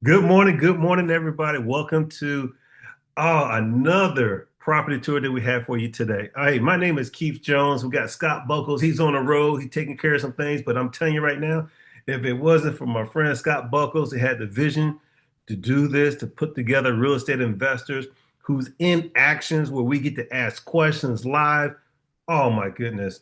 Good morning, everybody. Welcome to another property tour that we have for you today. Hey, my name is Keith Jones. We got Scott Buckles. He's on the road. He's taking care of some things, but I'm telling you right now, if it wasn't for my friend Scott Buckles, he had the vision to do this, to put together real estate investors who's in actions where we get to ask questions live. Oh my goodness.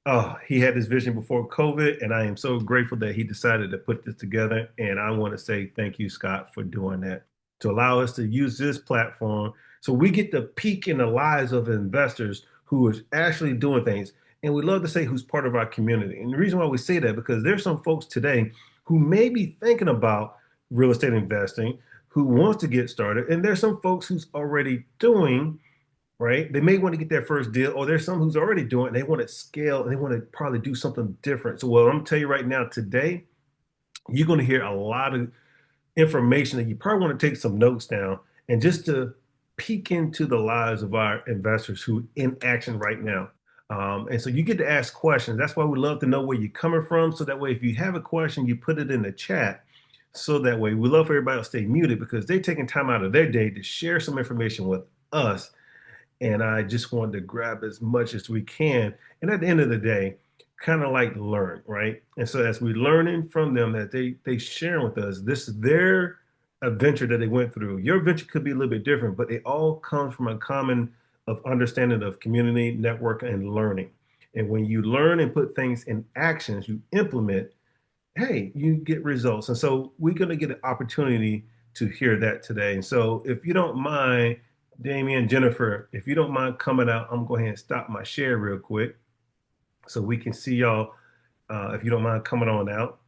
Oh, he had this vision before COVID, and I am so grateful that he decided to put this together. And I want to say thank you, Scott, for doing that to allow us to use this platform so we get to peek in the lives of investors who are actually doing things. And we love to say who's part of our community. And the reason why we say that because there's some folks today who may be thinking about real estate investing, who wants to get started, and there's some folks who's already doing right? They may want to get their first deal, or there's some who's already doing it. And they want to scale and they want to probably do something different. So, well, I'm gonna tell you right now, today, you're going to hear a lot of information that you probably want to take some notes down and just to peek into the lives of our investors who in action right now. And so you get to ask questions. That's why we love to know where you're coming from. So that way, if you have a question, you put it in the chat. So that way, we love for everybody to stay muted because they're taking time out of their day to share some information with us and I just wanted to grab as much as we can. And at the end of the day, kind of like learn, right? And so as we're learning from them that they sharing with us, this is their adventure that they went through. Your adventure could be a little bit different, but it all comes from a common of understanding of community, network, and learning. And when you learn and put things in actions, you implement, hey, you get results. And so we're going to get an opportunity to hear that today. And so if you don't mind, Dameon, Jennifer, if you don't mind coming out, I'm going to go ahead and stop my share real quick so we can see y'all. If you don't mind coming on out,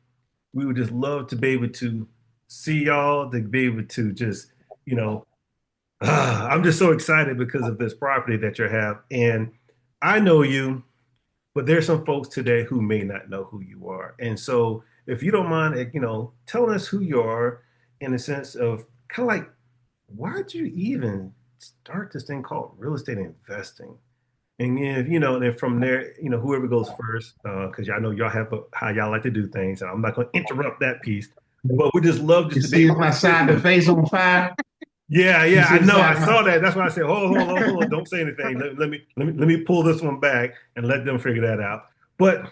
we would just love to be able to see y'all, to be able to just, you know, I'm just so excited because of this property that you have. And I know you, but there's some folks today who may not know who you are. And so if you don't mind, telling us who you are in the sense of kind of like, why'd you even start this thing called real estate investing? And then, then from there, whoever goes first, because y'all know y'all have how y'all like to do things. And I'm not going to interrupt that piece, but we just love just You to be see able my to hear side, from the you. face on fire? Yeah, You yeah, I see the know. I side of my saw that. That's why I said, hold on, don't say anything. Let me pull this one back and let them figure that out. But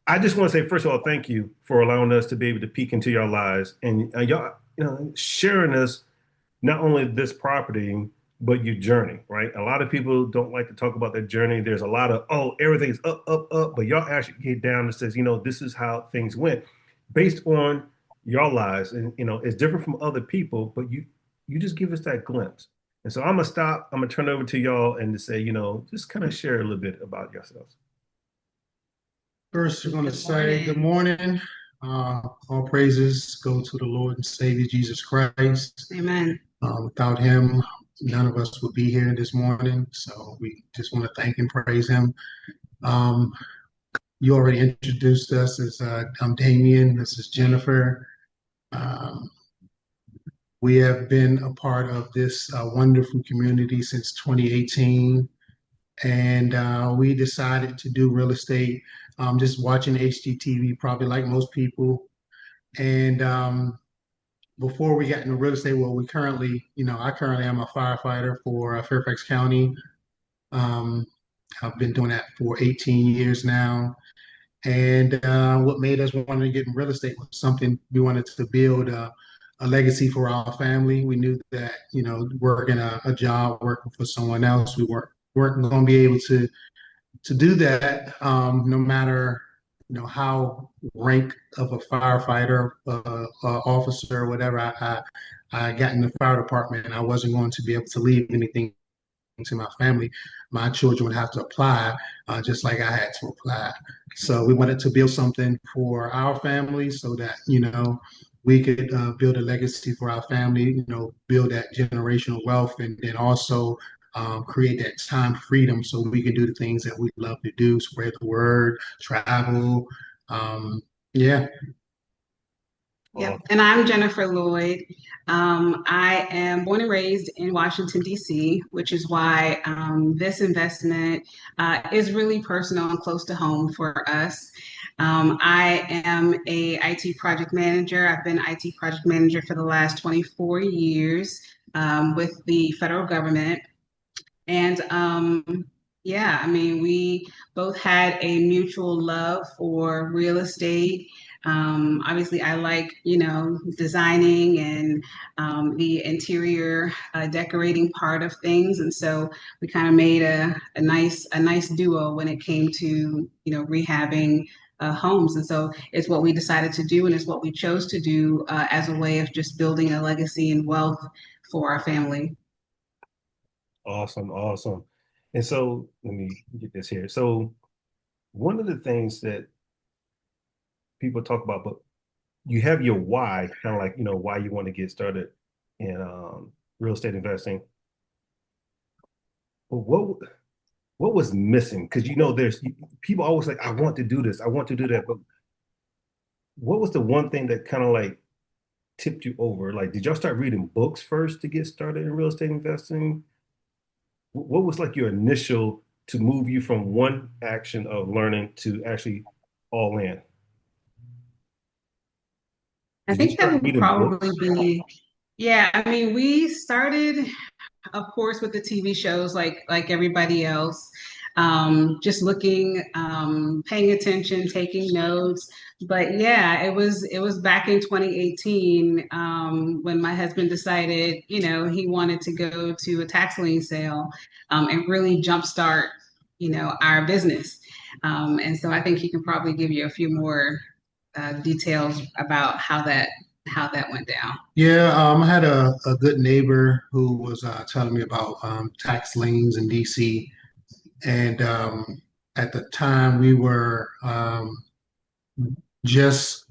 I just want to say, first of all, thank you for allowing us to be able to peek into your lives and y'all, sharing us not only this property but your journey. Right? A lot of people don't like to talk about their journey. There's a lot of everything's up, up, up, but y'all actually get down and says, this is how things went based on your lives, and it's different from other people, but you just give us that glimpse. And so I'm gonna stop. I'm gonna turn it over to y'all and to say, just kind of share a little bit about yourselves. First, we're going to say good morning. All praises go to the Lord and Savior Jesus Christ. Amen. Without him, none of us would be here this morning. So we just want to thank and praise him. Um, you already introduced us as I'm Dameon. This is Jennifer. Um, we have been a part of this wonderful community since 2018. And we decided to do real estate, just watching HGTV, probably like most people. And before we got into real estate, well, we currently, I currently am a firefighter for Fairfax County. Um, I've been doing that for 18 years now. And what made us want to get in real estate was something we wanted to build a legacy for our family. We knew that, working a job, working for someone else, we weren't going to be able to do that, no matter how rank of a firefighter, officer, or whatever. I got in the fire department, and I wasn't going to be able to leave anything to my family. My children would have to apply, just like I had to apply. So we wanted to build something for our family, so that we could build a legacy for our family. Build that generational wealth, and then also create that time freedom so we can do the things that we love to do, spread the word, travel. Yeah. Yep. And I'm Jennifer Lloyd. I am born and raised in Washington, D.C., which is why this investment is really personal and close to home for us. I am a IT project manager. I've been IT project manager for the last 24 years with the federal government. And yeah, I mean, we both had a mutual love for real estate. Obviously, I like, designing and the interior decorating part of things. And so we kind of made a nice duo when it came to, rehabbing homes. And so it's what we decided to do, and it's what we chose to do as a way of just building a legacy and wealth for our family. Awesome, awesome. And so let me get this here. So one of the things that people talk about, but you have your why, kind of like, why you want to get started in real estate investing. But what was missing? Because there's people always like, I want to do this, I want to do that. But what was the one thing that kind of like tipped you over? Like, did y'all start reading books first to get started in real estate investing? What was like your initial to move you from one action of learning to actually all in? I Did you think that start would reading probably books? be, yeah. I mean, we started, of course, with the TV shows like everybody else, just looking, paying attention, taking notes. But yeah, it was back in 2018 when my husband decided, he wanted to go to a tax lien sale and really jumpstart, our business. And so I think he can probably give you a few more details about how that went down. Yeah, I had a good neighbor who was telling me about tax liens in DC. And at the time, we were just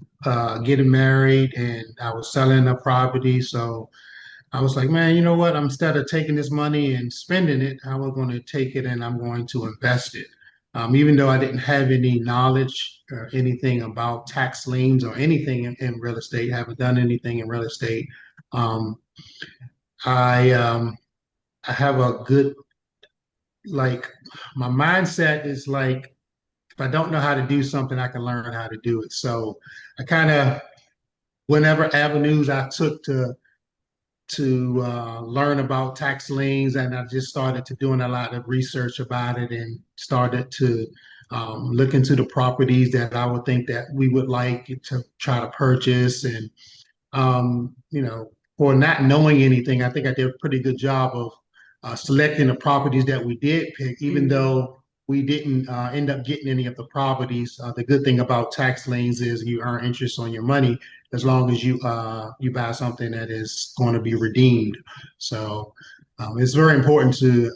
getting married, and I was selling a property. So I was like, man, you know what? Instead of taking this money and spending it, I was going to take it and I'm going to invest it. Even though I didn't have any knowledge or anything about tax liens or anything in real estate, haven't done anything in real estate. Um, I I have a good like my mindset is like if I don't know how to do something, I can learn how to do it. So I kind of whenever avenues I took to learn about tax liens, and I just started to doing a lot of research about it and started to look into the properties that I would think that we would like to try to purchase. And for not knowing anything, I think I did a pretty good job of selecting the properties that we did pick, even Mhm. though we didn't end up getting any of the properties. The good thing about tax liens is you earn interest on your money as long as you buy something that is going to be redeemed. So it's very important to,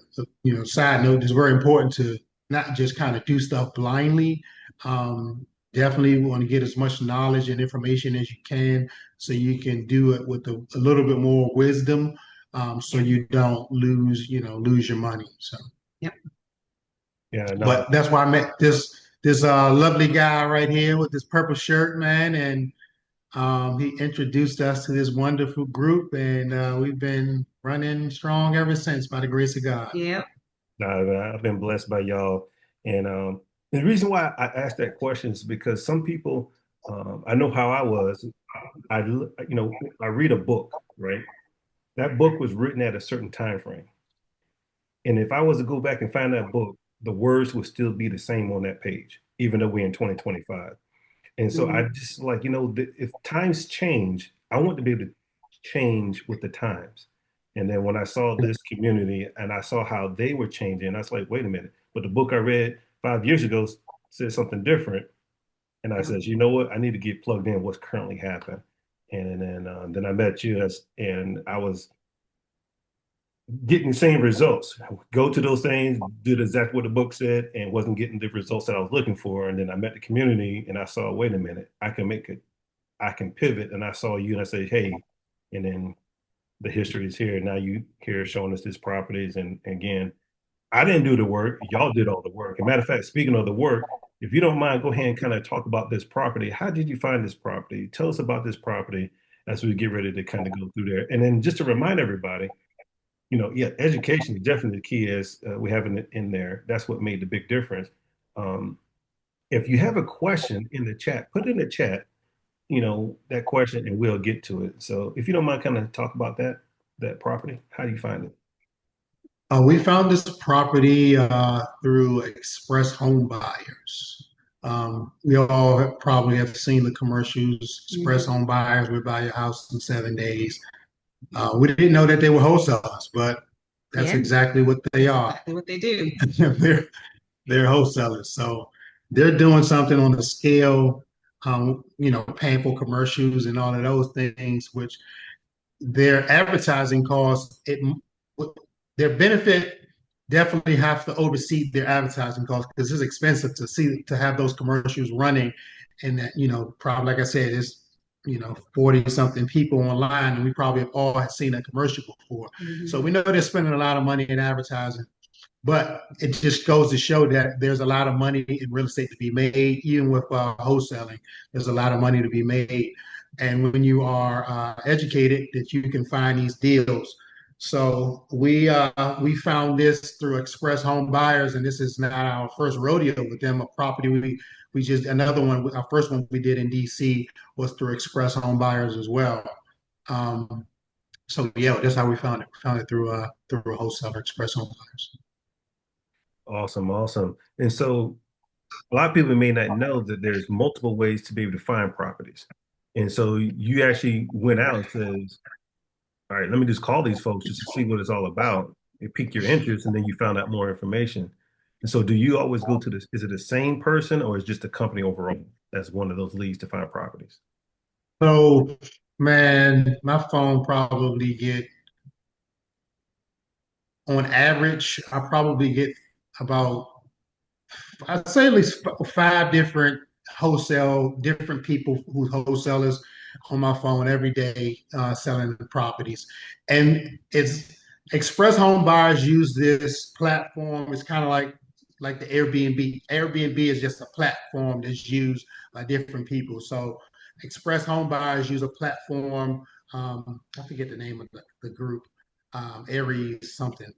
side note, it's very important to not just kind of do stuff blindly. Definitely want to get as much knowledge and information as you can so you can do it with a little bit more wisdom, so Yeah. you don't lose your money. So, Yep. Yeah, no, but that's why I met this lovely guy right here with this purple shirt, man, and he introduced us to this wonderful group, and we've been running strong ever since by the grace of God. Yep. no, man, I've been blessed by y'all. And the reason why I asked that question is because some people, I know how I was. I read a book, right? That book was written at a certain time frame. And if I was to go back and find that book, the words would still be the same on that page, even though we're in 2025. And so I Mhm. just like, if times change, I want to be able to change with the times. And then when I saw this community and I saw how they were changing, I was like, wait a minute. But the book I read 5 years ago said something different. And I Yeah. says, you know what? I need to get plugged in what's currently happening. And then I met you and I was getting the same results. Go to those things, did exactly what the book said, and wasn't getting the results that I was looking for. And then I met the community, and I saw, wait a minute, I can make it, I can pivot. And I saw you, and I said, hey, and then the history is here. Now you here showing us these properties, and again, I didn't do the work. Y'all did all the work. As a matter of fact, speaking of the work, if you don't mind, go ahead and kind of talk about this property. How did you find this property? Tell us about this property as we get ready to kind of go through there. And then just to remind everybody, yeah, education is definitely the key as we have in there. That's what made the big difference. Um, if you have a question in the chat, put it in the chat, that question, and we'll get to it. So if you don't mind kind of talk about that property, how do you find it? We found this property through Express Home Buyers. We all probably have seen the commercials. Express Mhm. Home Buyers will buy your house in 7 days. We didn't know that they were wholesalers, but that's Yeah, exactly what they that's are. exactly what they do. they're they're wholesalers, so they're doing something on the scale. Paying for commercials and all of those things, which their advertising costs their benefit definitely have to oversee their advertising costs because it's expensive to have those commercials running, and that probably, like I said, it's 40 something people online, and we probably have all seen a commercial before, so Mhm. we know they're spending a lot of money in advertising. But it just goes to show that there's a lot of money in real estate to be made, even with wholesaling. There's a lot of money to be made, and when you are educated, that you can find these deals. So we found this through Express Home Buyers, and this is not our first rodeo with them. A property we just another one. Our first one we did in DC was through Express Home Buyers as well. Um, so yeah, that's how we found it. We found it through a wholesaler, Express Home Buyers. Awesome, awesome. And so a lot of people may not know that there's multiple ways to be able to find properties. And so you actually went out and says, all right, let me just call these folks just to see what it's all about. It piqued your interest, and then you found out more information. And so do you always go to this? Is it the same person or is just the company overall that's one of those leads to find properties? So, man, my phone probably get on average, I probably get about I'd say at least five different people who wholesalers on my phone every day selling properties. And it's Express Home Buyers use this platform. It's kind of like the Airbnb. Airbnb is just a platform that's used by different people. So Express Home Buyers use a platform. I forget the name of the group, Aries something,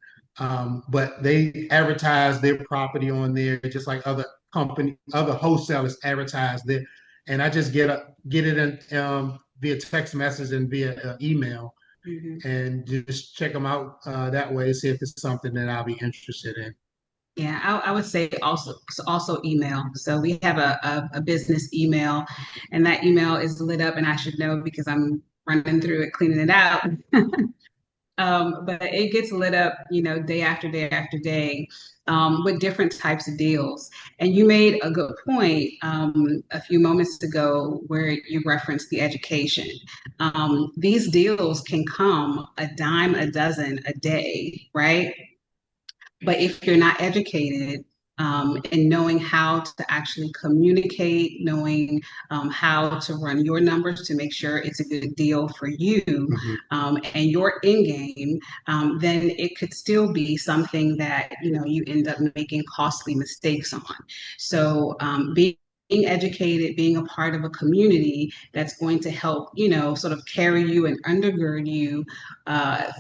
but they advertise their property on there just like other wholesalers advertise there. And I just get it via text message and via email, Mhm. and just check them out that way, see if it's something that I'll be interested in. Yeah, I would say also email. So we have a business email, and that email is lit up, and I should know because I'm running through it, cleaning it out. But it gets lit up, day after day after day, with different types of deals. And you made a good point a few moments ago where you referenced the education. These deals can come a dime a dozen a day, right? But if you're not educated and knowing how to actually communicate, knowing how to run your numbers to make sure it's a good deal for you Mhm. and your in game, then it could still be something that you end up making costly mistakes on. So being educated, being a part of a community that's going to help, sort of carry you and undergird you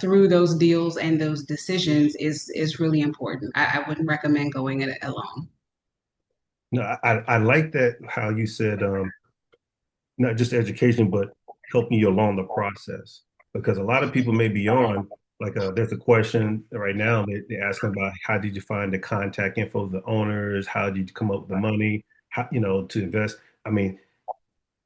through those deals and those decisions is really important. I wouldn't recommend going it alone. No, I like that how you said not just education, but helping you along the process. Because a lot of people may be on, like, there's a question right now, they're asking about how did you find the contact info of the owners? How did you come up with the money, to invest? I mean,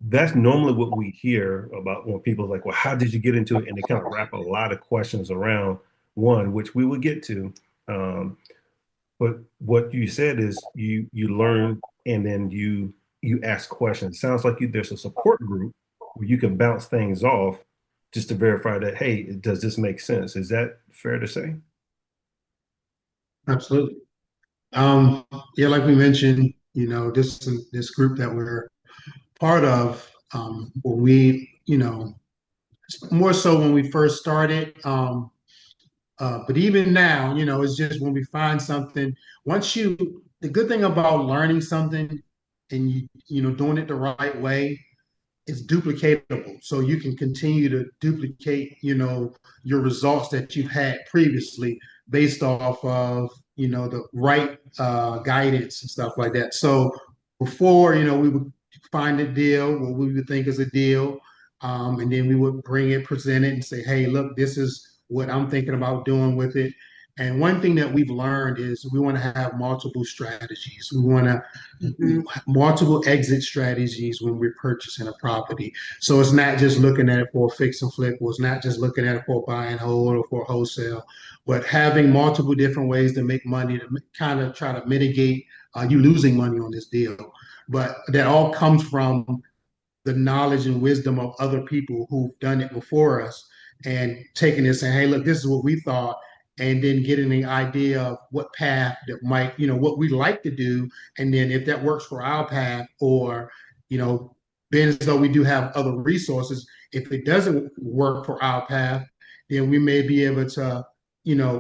that's normally what we hear about when people are like, well, how did you get into it? And they kind of wrap a lot of questions around one, which we will get to. Um, but what you said is you learn and then you ask questions. Sounds like there's a support group where you can bounce things off just to verify that, hey, does this make sense? Is that fair to say? Absolutely. Um, yeah, like we mentioned, this group that we're part of, where we, more so when we first started. But even now, it's just when we find something, the good thing about learning something and doing it the right way, is duplicatable. So you can continue to duplicate, your results that you've had previously based off of, the right guidance and stuff like that. So before, we would find a deal, what we would think is a deal, and then we would bring it, present it, and say, "Hey, look, this is what I'm thinking about doing with it." And one thing that we've learned is we want to have multiple strategies. We want to Mhm. multiple exit strategies when we're purchasing a property. So it's not just looking at it for a fix and flip, or it's not just looking at it for a buy and hold or for wholesale, but having multiple different ways to make money to kind of try to mitigate you losing money on this deal. But that all comes from the knowledge and wisdom of other people who've done it before us and taking it and saying, hey, look, this is what we thought. And then getting the idea of what path that might, what we like to do. And then if that works for our path, or, being as though we do have other resources, if it doesn't work for our path, then we may be able to,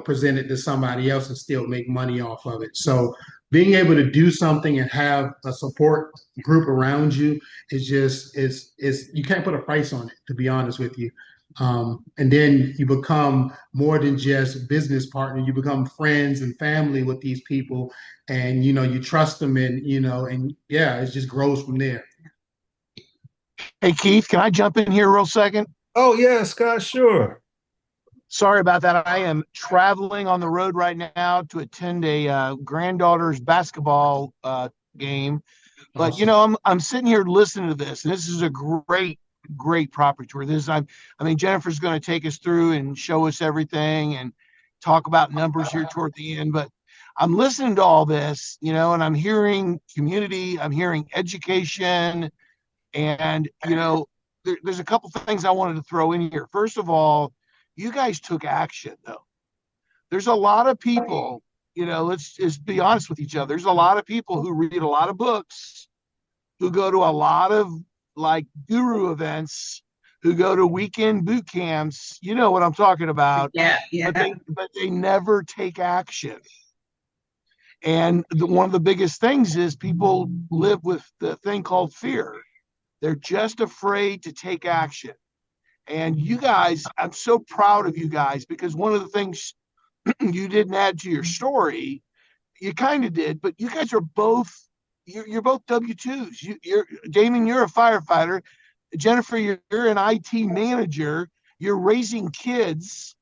present it to somebody else and still make money off of it. So being able to do something and have a support group around you is you can't put a price on it, to be honest with you. And then you become more than just business partner. You become friends and family with these people, and you trust them, and yeah, it just grows from there. Hey, Keith, can I jump in here real second? Oh yeah, Scott, sure. Sorry about that. I am traveling on the road right now to attend a granddaughter's basketball game. But Awesome. I'm sitting here listening to this, and this is a great property tour. I mean, Jennifer's going to take us through and show us everything and talk about numbers here toward the end. But I'm listening to all this, and I'm hearing community, I'm hearing education, and there's a couple things I wanted to throw in here. First of all, you guys took action, though. There's a lot of people, let's just be honest with each other. There's a lot of people who read a lot of books, who go to a lot of like guru events, who go to weekend boot camps. You know what I'm talking about. Yeah, But yeah. they never take action. And one of the biggest things is people live with the thing called fear. They're just afraid to take action. And you guys, I'm so proud of you guys, because one of the things you didn't add to your story, you kind of did, but you guys are both, you're both W-2s. You're Dameon, you're a firefighter. Jennifer, you're an IT manager. You're raising kids,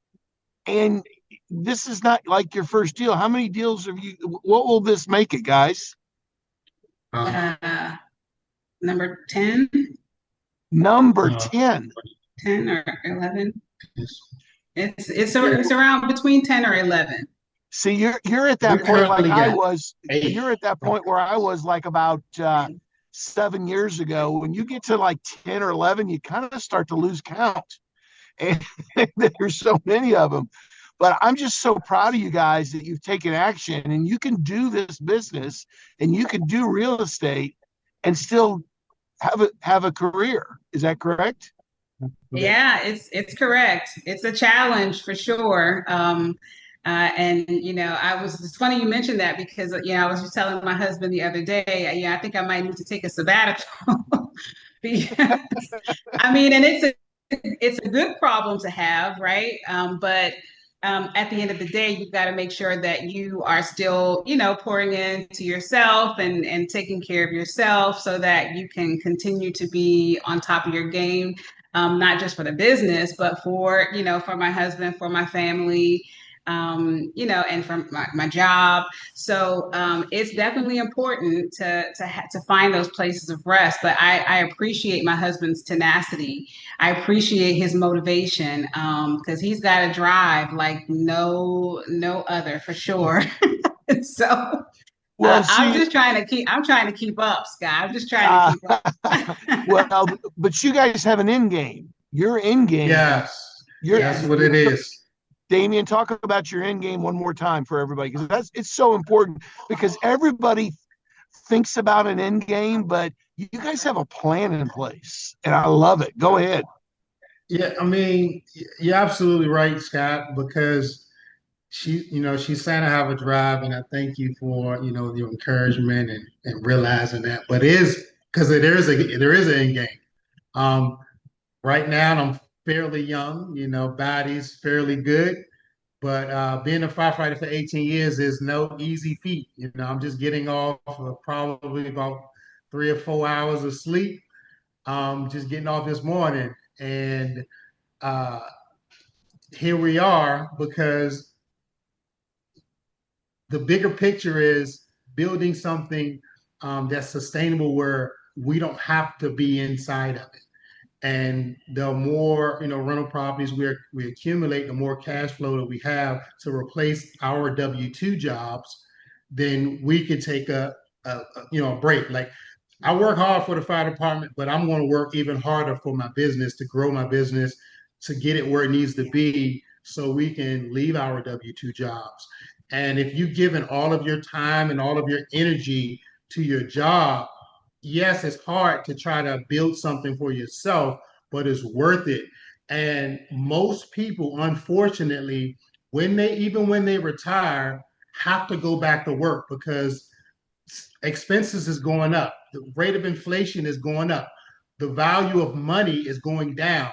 and this is not like your first deal. How many deals have you? What will this make it, guys? Uh, number 10, Number Uh, 10. 10 or 11. yes. It's around between 10 or 11. See, you're at We that point like currently I got was. 8. You're at that point where I was like about 7 years ago. When you get to like 10 or 11, you kind of start to lose count, and there's so many of them. But I'm just so proud of you guys that you've taken action, and you can do this business, and you can do real estate, and still have a career. Is that correct? Yeah, it's correct. It's a challenge for sure. And it's funny you mentioned that because I was just telling my husband the other day, I think I might need to take a sabbatical. Because, I mean, and it's a good problem to have, right? But at the end of the day, you've got to make sure that you are still, pouring into yourself and taking care of yourself so that you can continue to be on top of your game, not just for the business, but for my husband, for my family, and for my job. So it's definitely important to find those places of rest. But I appreciate my husband's tenacity. I appreciate his motivation because he's got a drive like no other for sure. So Well, I'm see, just trying to keep. I'm trying to keep up, Scott. I'm just trying to uh, keep up. well, but you guys have an end game. Your end game. Yes, You're Yeah. that's what it is. Dameon, talk about your end game one more time for everybody, because it's so important, because everybody thinks about an end game, but you guys have a plan in place, and I love it. Go ahead. Yeah, I mean, you're absolutely right, Scott, because she's saying I have a drive, and I thank you for, your encouragement and realizing that. But it is because there is an end game. Um, right now I'm fairly young, body's fairly good, but being a firefighter for 18 years is no easy feat. I'm just getting off of probably about 3 or 4 hours of sleep, just getting off this morning. And uh, here we are because the bigger picture is building something that's sustainable where we don't have to be inside of it. And the more rental properties we accumulate, the more cash flow that we have to replace our W-2 jobs, then we can take a break. Like I work hard for the fire department, but I'm going to work even harder for my business to grow my business, to get it where it needs to be, so we can leave our W-2 jobs. And if you've given all of your time and all of your energy to your job, yes, it's hard to try to build something for yourself, but it's worth it. And most people, unfortunately, when they retire, have to go back to work because expenses is going up. The rate of inflation is going up. The value of money is going down.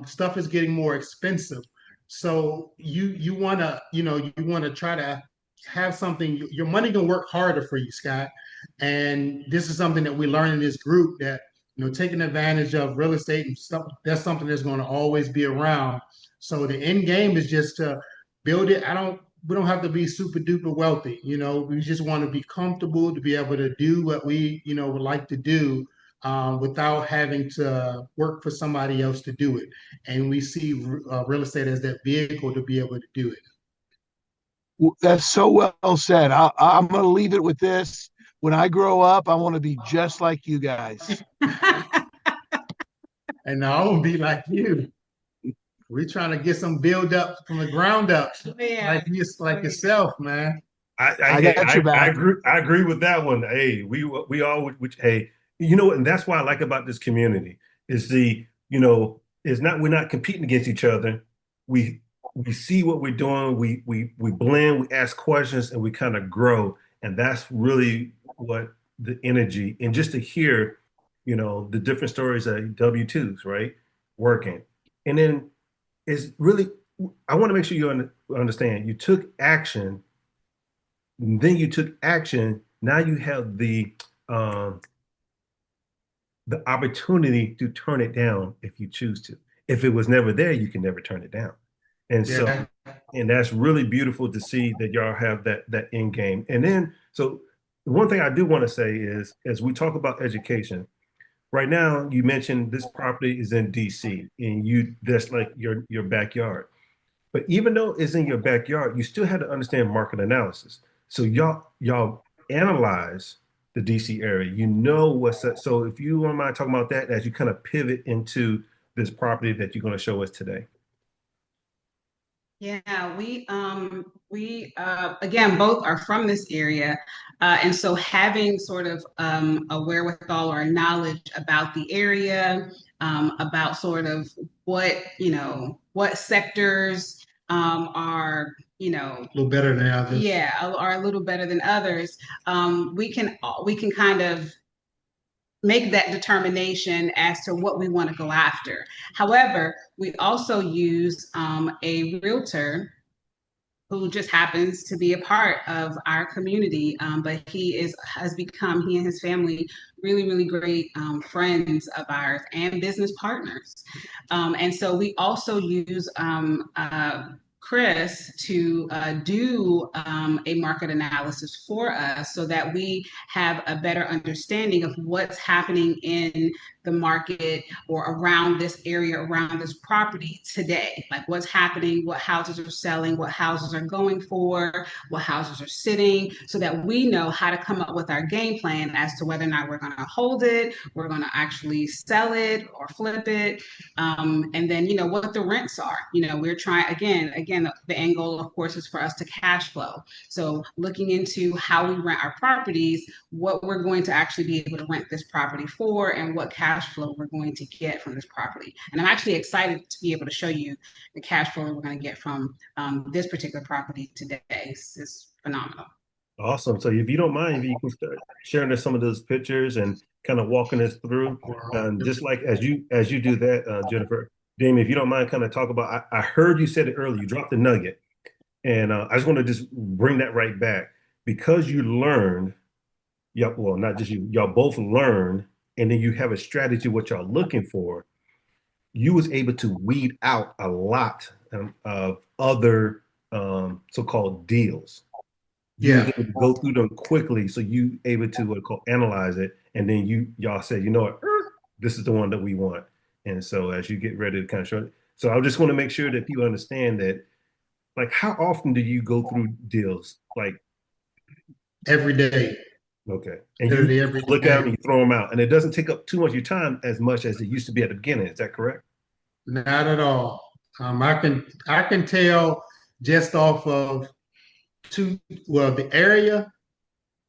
Stuff is getting more expensive. So you want to you want to try to have something. Your money can work harder for you, Scott. And this is something that we learn in this group, that taking advantage of real estate and stuff. That's something that's going to always be around. So the end game is just to build it. We don't have to be super duper wealthy. We just want to be comfortable to be able to do what we, would like to do, without having to work for somebody else to do it. And we see real estate as that vehicle to be able to do it. That's so well said. I'm going to leave it with this. When I grow up, I want to be just like you guys. And now I won't be like you. We're trying to get some build up from the ground up, like yourself, man. I got your back. I agree with that one. Hey, we all hey, you know what, and that's why I like about this community is is not we're not competing against each other. We we see what we're doing, we blend, we ask questions, and we kind of grow. And that's really what the energy, and just to hear, the different stories of W-2s, right? Working. And then it's really, I want to make sure you understand, you took action, then you took action. Now you have the opportunity to turn it down if you choose to. If it was never there, you can never turn it down. And so, Yeah. and that's really beautiful to see that y'all have that end game. And then, so one thing I do want to say is, as we talk about education, right now you mentioned this property is in DC, and that's like your backyard. But even though it's in your backyard, you still had to understand market analysis. So y'all analyze the DC area. You know what's that. So if you don't mind talking about that as you kind of pivot into this property that you're going to show us today. Yeah, we again both are from this area, and so having sort of a wherewithal or a knowledge about the area, about sort of what sectors are A little better than others. yeah are a little better than others. We can kind of make that determination as to what we want to go after. However, we also use a realtor who just happens to be a part of our community. But he and his family really great friends of ours and business partners. And so we also use Chris to do a market analysis for us so that we have a better understanding of what's happening in the market or around this area, around this property today. Like what's happening, what houses are selling, what houses are going for, what houses are sitting, so that we know how to come up with our game plan as to whether or not we're going to hold it, we're going to actually sell it or flip it. And then, what the rents are. We're trying, again, the end goal, of course, is for us to cash flow. So looking into how we rent our properties, what we're going to actually be able to rent this property for, and what cash flow we're going to get from this property. And I'm actually excited to be able to show you the cash flow we're going to get from this particular property today. It's phenomenal. Awesome. So if you don't mind, if you can start sharing us some of those pictures and kind of walking us through, and just like as you do that, Jennifer, Dameon, if you don't mind, kind of talk about. I heard you said it earlier. You dropped the nugget, and I just want to just bring that right back because you learned Yep, well, not just you, y'all both learn, and then you have a strategy what y'all looking for. You was able to weed out a lot of other so-called deals. You was Yeah, able to go through them quickly, so you able to what call analyze it, and then y'all said, you know what, this is the one that we want. And so as you get ready to kind of show it, so I just want to make sure that people understand that, like, how often do you go through deals? Like, every day, okay, and you literally every look at them day. and you throw them out, and it doesn't take up too much of your time as much as it used to be at the beginning. Is that correct? Not at all. I can tell just off of two well the area,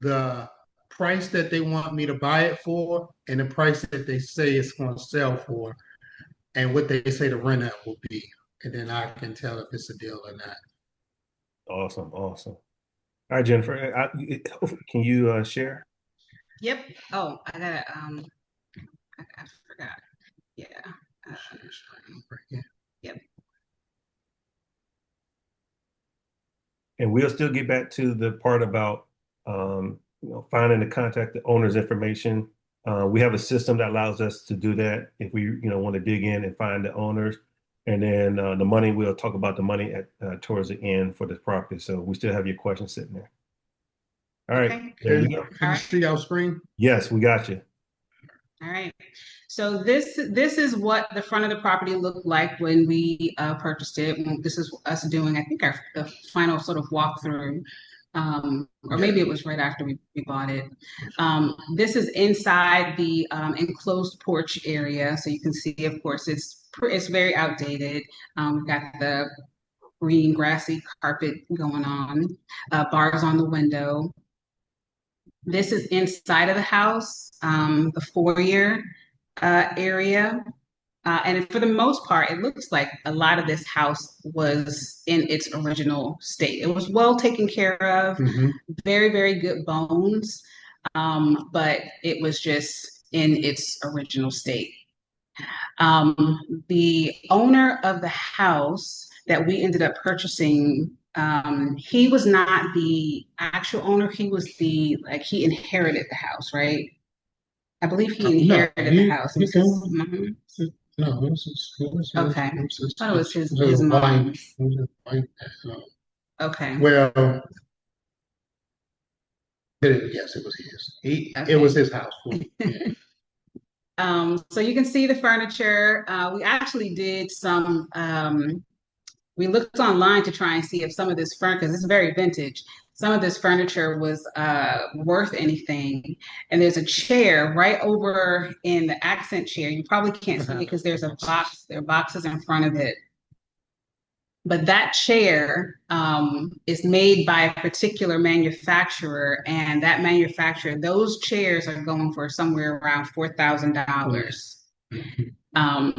the price that they want me to buy it for, and the price that they say it's going to sell for, and what they say the rent out will be, and then I can tell if it's a deal or not. Awesome, awesome. All right, Jennifer, can you share? Yep. Oh, I gotta I forgot. Yeah. Uh, yep. And we'll still get back to the part about finding the contact the owner's information. We have a system that allows us to do that if we want to dig in and find the owners. And then the money, we'll talk about the money at towards the end for this property. So we still have your questions sitting there. All right, Okay. there we Can, go. can All you right. see our screen? Yes, we got you. All right. So this is what the front of the property looked like when we purchased it. This is us doing, I think, our the final sort of walkthrough, or Yeah. maybe it was right after we bought it. This is inside the enclosed porch area, so you can see, of course, it's very outdated. We've got the green grassy carpet going on, bars on the window. This is inside of the house, the foyer area. And for the most part, it looks like a lot of this house was in its original state. It was well taken care of, Hmm. very, very good bones, but it was just in its original state. The owner of the house that we ended up purchasing, he was not the actual owner. He was he inherited the house, right? I believe he No, inherited the house. It he was his. don't. Mhm. No, it Okay. was his, I thought it was his his wife. mom's. It was his wife. uh, Okay. well, yes, it was his. It Okay. was his house. Yeah. So you can see the furniture. We actually did some we looked online to try and see if some of this furniture, because it's very vintage, some of this furniture was worth anything. And there's a chair right over in the accent chair. You probably can't see it because there's a box, there are boxes in front of it. But that chair is made by a particular manufacturer, and that manufacturer, those chairs are going for somewhere around $4,000.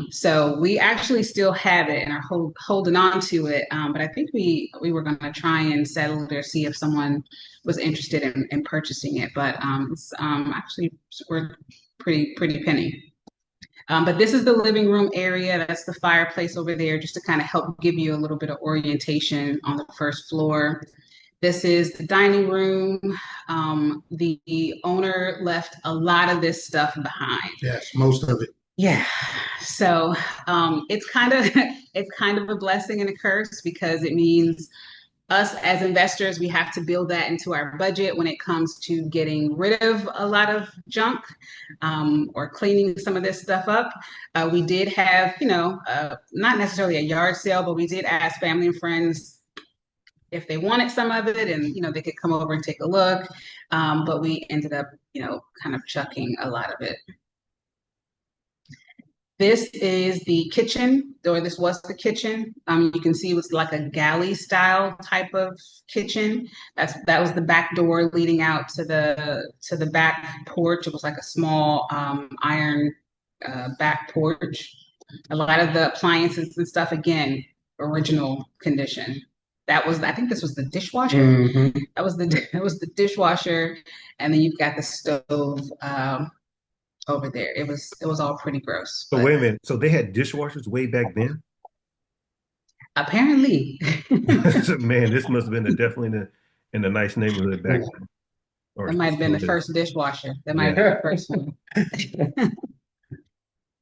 So we actually still have it and are holding on to it. But I think we were going to try and settle it or see if someone was interested in purchasing it. But it's actually worth pretty penny. But this is the living room area. That's the fireplace over there, just to kind of help give you a little bit of orientation on the first floor. This is the dining room. The owner left a lot of this stuff behind. Yes, most of it. Yeah. So it's kind of it's kind of a blessing and a curse because it means us as investors, we have to build that into our budget when it comes to getting rid of a lot of junk or cleaning some of this stuff up. We did have, not necessarily a yard sale, but we did ask family and friends if they wanted some of it and, they could come over and take a look. But we ended up, kind of chucking a lot of it. This is the kitchen, or this was the kitchen. You can see it was like a galley style type of kitchen. That was the back door leading out to the back porch. It was like a small iron back porch. A lot of the appliances and stuff, again, original condition. I think this was the dishwasher. Hmm. That was the dishwasher, and then you've got the stove over there. It was all pretty gross, So but wait a minute. So they had dishwashers way back then? apparently. Man, this must have been definitely in a nice neighborhood back then. Or That might have been still the is. first dishwasher. That might have Yeah. been the first one.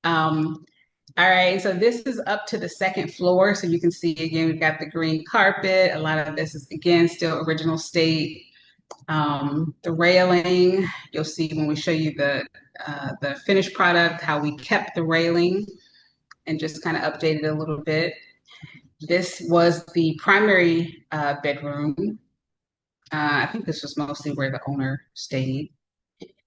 Um, all right, so this is up to the second floor. So you can see again, we've got the green carpet. A lot of this is again still original state. The railing, you'll see when we show you the finished product, how we kept the railing and just kind of updated a little bit. This was the primary bedroom. I think this was mostly where the owner stayed.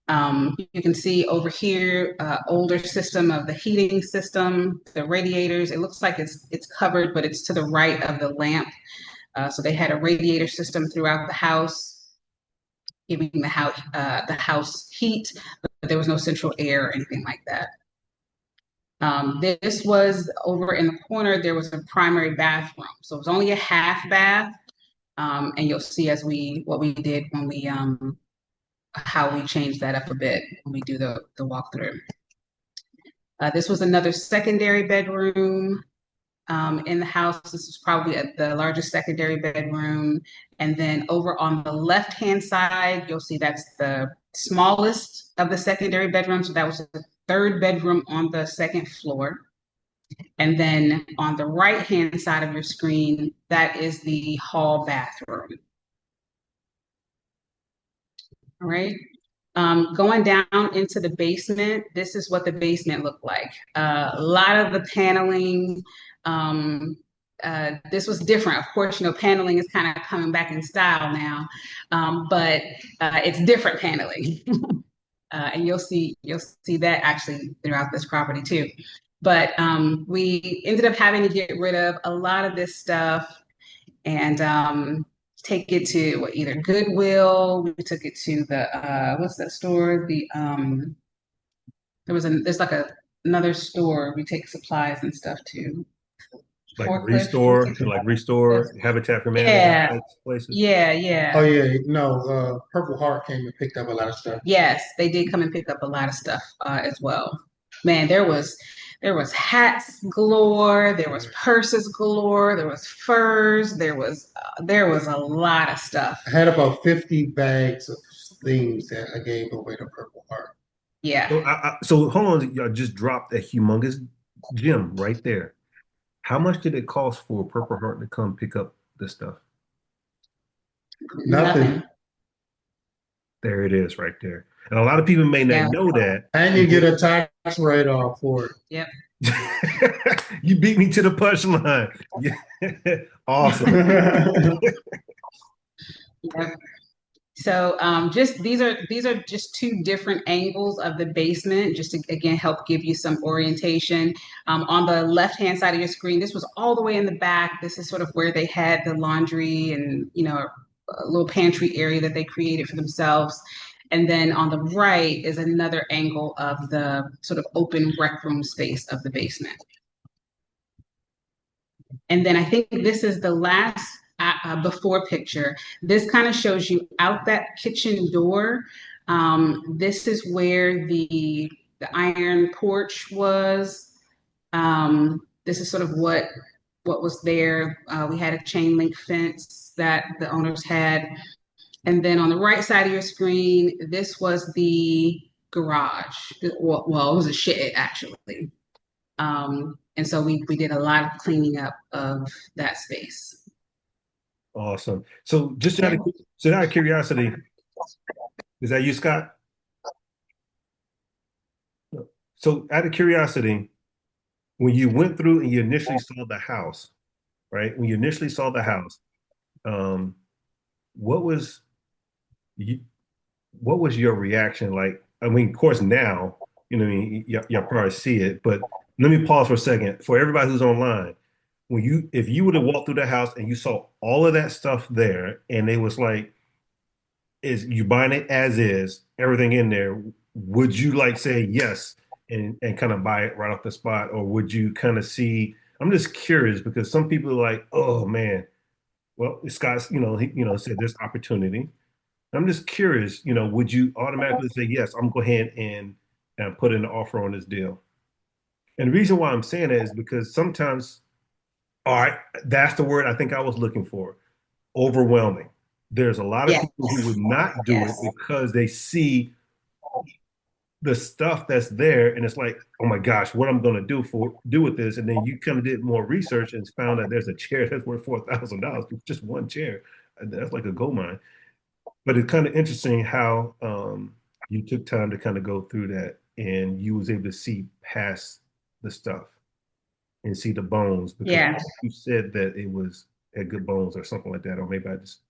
You can see over here, older system of the heating system, the radiators. It looks like it's covered, but it's to the right of the lamp. So they had a radiator system throughout the house, giving the house heat, but there was no central air or anything like that. This was over in the corner. There was a primary bathroom, so it was only a half bath. And you'll see as what we did when we how we changed that up a bit when we do the walkthrough. This was another secondary bedroom in the house. This was probably the largest secondary bedroom. And then over on the left-hand side, you'll see that's the smallest of the secondary bedrooms. So that was the third bedroom on the second floor. And then on the right-hand side of your screen, that is the hall bathroom. All right. Going down into the basement, this is what the basement looked like. A lot of the paneling, this was different. Of course, paneling is kind of coming back in style now, but it's different paneling, and you'll see that actually throughout this property too. But we ended up having to get rid of a lot of this stuff and take it to either Goodwill. We took it to the what's that store? There's like another store we take supplies and stuff to. Like Forklift. restore Habitat for Humanity Yeah, type places. yeah, Oh yeah. yeah, no, Purple Heart came and picked up a lot of stuff. Yes, they did come and pick up a lot of stuff as well. Man, there was hats galore, there was purses galore, there was furs, there was a lot of stuff. I had about 50 bags of things that I gave away to Purple Heart. Yeah. So hold on, y'all just dropped a humongous gem right there. How much did it cost for Purple Heart to come pick up this stuff? Nothing. There it is right there. And a lot of people may Yeah. not know that. And you get a tax write-off for it. Yep. You beat me to the punchline. Yeah. Awesome. Yep. So just these are just two different angles of the basement, just to again help give you some orientation. On the left-hand side of your screen, this was all the way in the back. This is sort of where they had the laundry and a little pantry area that they created for themselves. And then on the right is another angle of the sort of open rec room space of the basement. And then I think this is the last before picture. This kind of shows you out that kitchen door. This is where the iron porch was. This is sort of what was there. We had a chain link fence that the owners had. And then on the right side of your screen, this was the garage. Well, it was a shed actually. And so we did a lot of cleaning up of that space. Awesome. So just Yeah. out of curiosity, is that you, Scott? So out of curiosity, when you went through and you initially saw the house, right? When you initially saw the house, um, what was you, what was your reaction like? I mean, of course, now, what I mean, y'all probably see it, but let me pause for a second. For everybody who's online, if you would have walked through the house and you saw all of that stuff there, and it was like, is you buying it as is, everything in there, would you like say yes and kind of buy it right off the spot, or would you kind of see? I'm just curious because some people are like, oh man, well, Scott's, he said there's opportunity. I'm just curious, would you automatically say, yes, I'm going to go ahead and put in an offer on this deal? And the reason why I'm saying that is because sometimes, all right, that's the word I think I was looking for, overwhelming. There's a lot of Yes, people who would not do it yes. because they see the stuff that's there and it's like, oh my gosh, what I'm going to do with this. And then you kind of did more research and found that there's a chair that's worth $4,000, just one chair. And that's like a gold mine. But it's kind of interesting how you took time to kind of go through that and you was able to see past the stuff and see the bones because Yeah. you said that it was had good bones or something like that, or maybe I just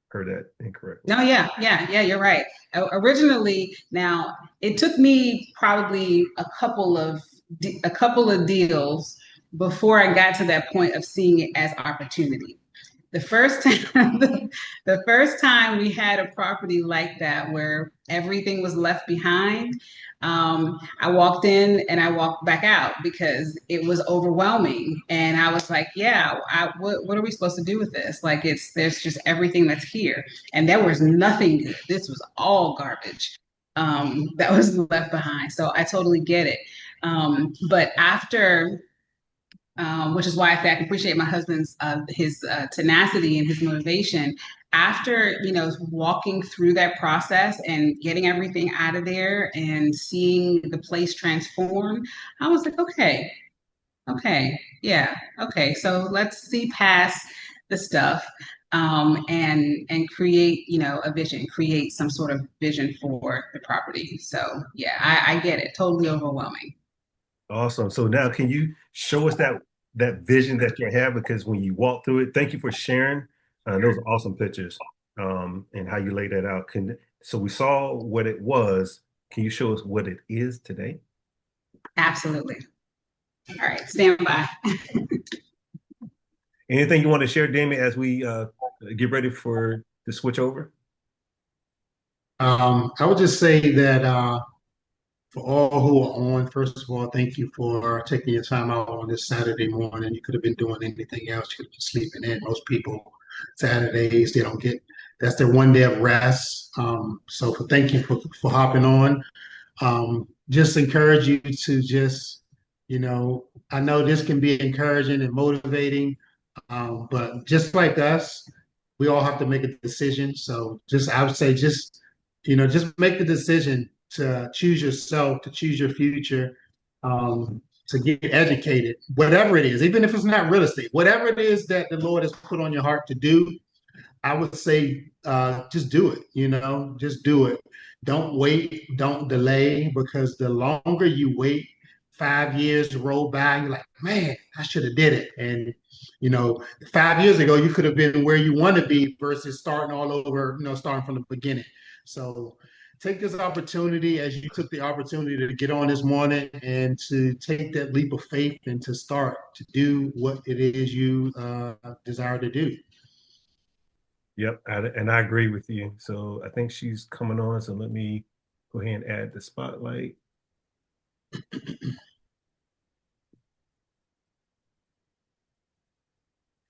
heard that incorrectly. No, yeah, you're right. Originally, now it took me probably a couple of deals before I got to that point of seeing it as opportunity. The first time, the first time we had a property like that where everything was left behind, I walked in and I walked back out because it was overwhelming. And I was like, yeah, what are we supposed to do with this? Like, there's just everything that's here. And there was nothing good. This was all garbage that was left behind. So I totally get it. But after which is why I say I can appreciate my husband's his tenacity and his motivation. After walking through that process and getting everything out of there and seeing the place transform, I was like, okay, yeah, okay. So let's see past the stuff and create a vision, create some sort of vision for the property. So yeah, I get it. Totally overwhelming. Awesome. So now can you show us that vision that you have? Because when you walk through it, thank you for sharing. Those are awesome pictures and how you laid that out. So we saw what it was. Can you show us what it is today? Absolutely. All right, stand by. Anything you want to share, Damien, as we get ready for the switch over? I would just say that for all who are on, first of all, thank you for taking your time out on this Saturday morning. You could have been doing anything else. You could have been sleeping in. Most people, Saturdays, they don't get, that's their one day of rest. So thank you for hopping on. Just encourage you to just, I know this can be encouraging and motivating, but just like us, we all have to make a decision. So I would say just make the decision to choose yourself, to choose your future, to get educated, whatever it is, even if it's not real estate, whatever it is that the Lord has put on your heart to do, I would say just do it, just do it. Don't wait, don't delay, because the longer you wait, 5 years roll by, and you're like, man, I should have did it. And 5 years ago, you could have been where you want to be versus starting all over, starting from the beginning. So take this opportunity as you took the opportunity to get on this morning and to take that leap of faith and to start to do what it is you desire to do. Yep, and I agree with you. So I think she's coming on. So let me go ahead and add the spotlight.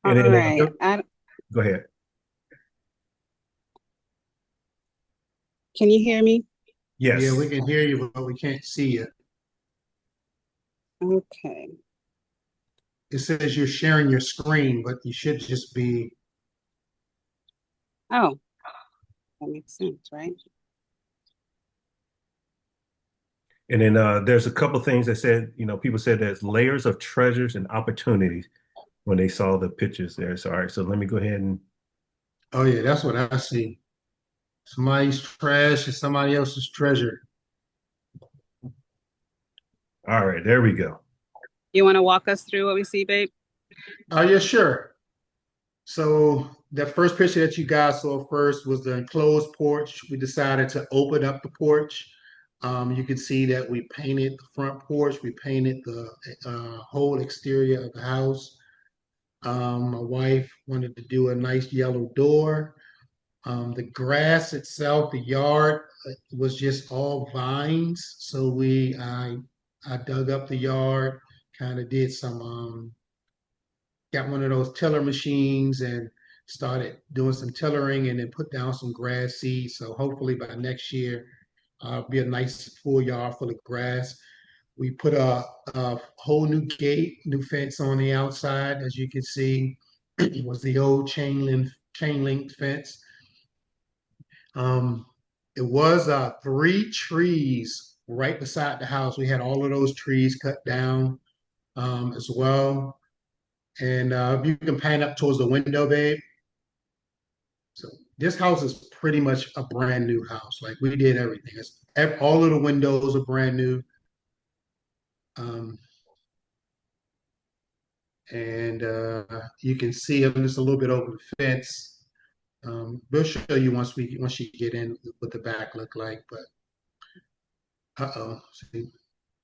All And then right. go ahead. Can you hear me? Yeah, we Yes. can hear you, but we can't see you. Okay. It says you're sharing your screen, but you should just be. Oh, that makes sense, right? And then there's a couple things that said, people said there's layers of treasures and opportunities when they saw the pictures there. So, all right, so let me go ahead and, Oh yeah, that's what I see. Somebody's trash is somebody else's treasure. all right, there we go. You want to walk us through what we see, babe? Oh yeah, sure. So the first picture that you guys saw first was the enclosed porch. We decided to open up the porch. You can see that we painted the front porch. We painted the whole exterior of the house. My wife wanted to do a nice yellow door. The grass itself, the yard was just all vines. So I dug up the yard, kind of did some got one of those tiller machines and started doing some tillering and then put down some grass seeds. So hopefully by next year, be a nice full yard full of grass. We put a whole new gate, new fence on the outside, as you can see. It was the old chain link fence. It was 3 trees right beside the house. We had all of those trees cut down as well. And if you can pan up towards the window, babe. So this house is pretty much a brand new house. Like we did everything. All of the windows are brand new. Um, and you can see them just a little bit over the fence. We'll show you once you get in what the back look like. But see,